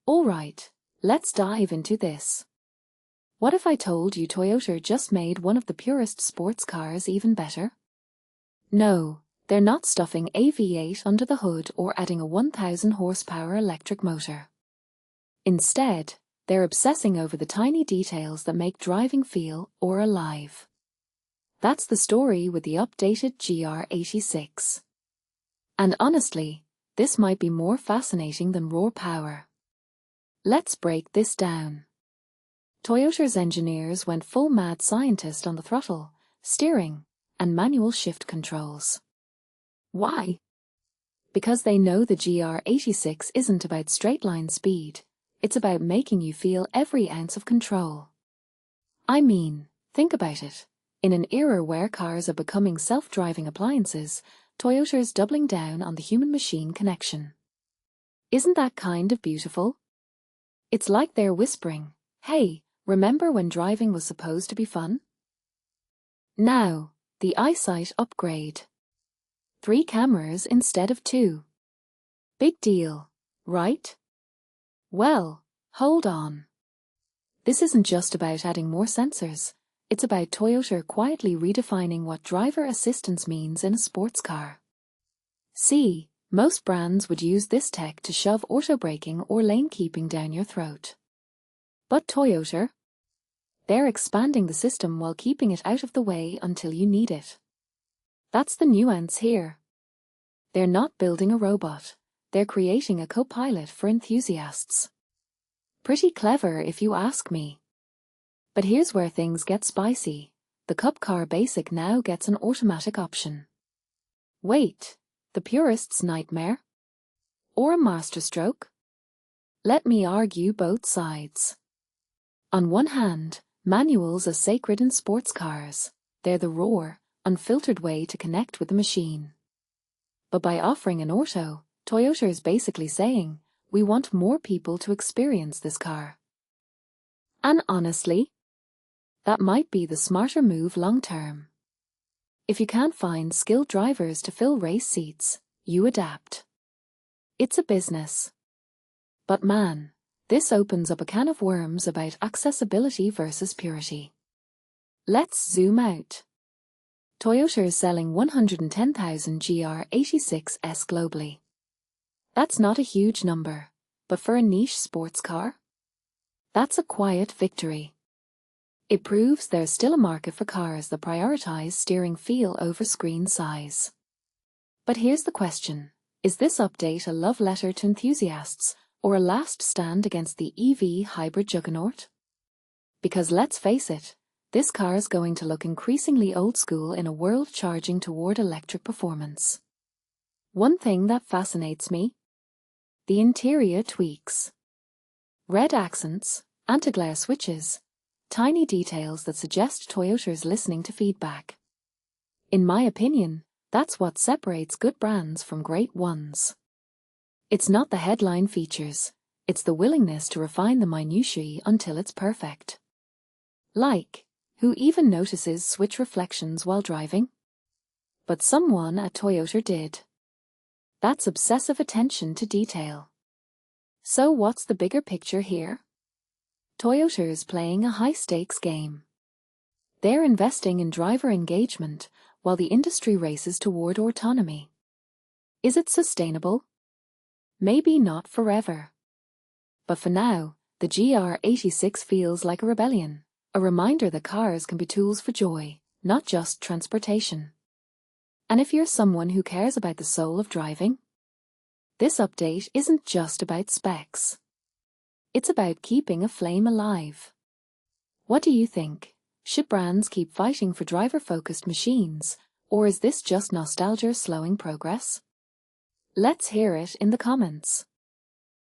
Alright, let's dive into this. What if I told you Toyota just made one of the purest sports cars even better? No, they're not stuffing a V8 under the hood or adding a 1000 horsepower electric motor. Instead, they're obsessing over the tiny details that make driving feel or alive. That's the story with the updated GR86. And honestly, this might be more fascinating than raw power. Let's break this down. Toyota's engineers went full mad scientist on the throttle, steering, and manual shift controls. Why? Because they know the GR86 isn't about straight-line speed, it's about making you feel every ounce of control. I mean, think about it. In an era where cars are becoming self-driving appliances, Toyota's doubling down on the human-machine connection. Isn't that kind of beautiful? It's like they're whispering, hey, remember when driving was supposed to be fun? Now, the EyeSight upgrade. 3 cameras instead of 2. Big deal, right? Well, hold on. This isn't just about adding more sensors. It's about Toyota quietly redefining what driver assistance means in a sports car. See, most brands would use this tech to shove auto braking or lane keeping down your throat. But Toyota? They're expanding the system while keeping it out of the way until you need it. That's the nuance here. They're not building a robot, they're creating a co-pilot for enthusiasts. Pretty clever if you ask me. But here's where things get spicy. The Cup Car Basic now gets an automatic option. Wait, the purist's nightmare? Or a masterstroke? Let me argue both sides. On one hand, manuals are sacred in sports cars. They're the raw, unfiltered way to connect with the machine. But by offering an auto, Toyota is basically saying, we want more people to experience this car. And honestly, that might be the smarter move long-term. If you can't find skilled drivers to fill race seats, you adapt. It's a business. But man, this opens up a can of worms about accessibility versus purity. Let's zoom out. Toyota is selling 110,000 GR86s globally. That's not a huge number, but for a niche sports car, that's a quiet victory. It proves there's still a market for cars that prioritize steering feel over screen size. But here's the question, is this update a love letter to enthusiasts or a last stand against the EV hybrid juggernaut? Because let's face it, this car's going to look increasingly old school in a world charging toward electric performance. One thing that fascinates me? The interior tweaks. Red accents, anti-glare switches, tiny details that suggest Toyota's listening to feedback. In my opinion, that's what separates good brands from great ones. It's not the headline features, it's the willingness to refine the minutiae until it's perfect. Like, who even notices switch reflections while driving? But someone at Toyota did. That's obsessive attention to detail. So what's the bigger picture here? Toyota is playing a high-stakes game. They're investing in driver engagement while the industry races toward autonomy. Is it sustainable? Maybe not forever. But for now, the GR86 feels like a rebellion, a reminder that cars can be tools for joy, not just transportation. And if you're someone who cares about the soul of driving, this update isn't just about specs. It's about keeping a flame alive. What do you think? Should brands keep fighting for driver-focused machines, or is this just nostalgia slowing progress? Let's hear it in the comments.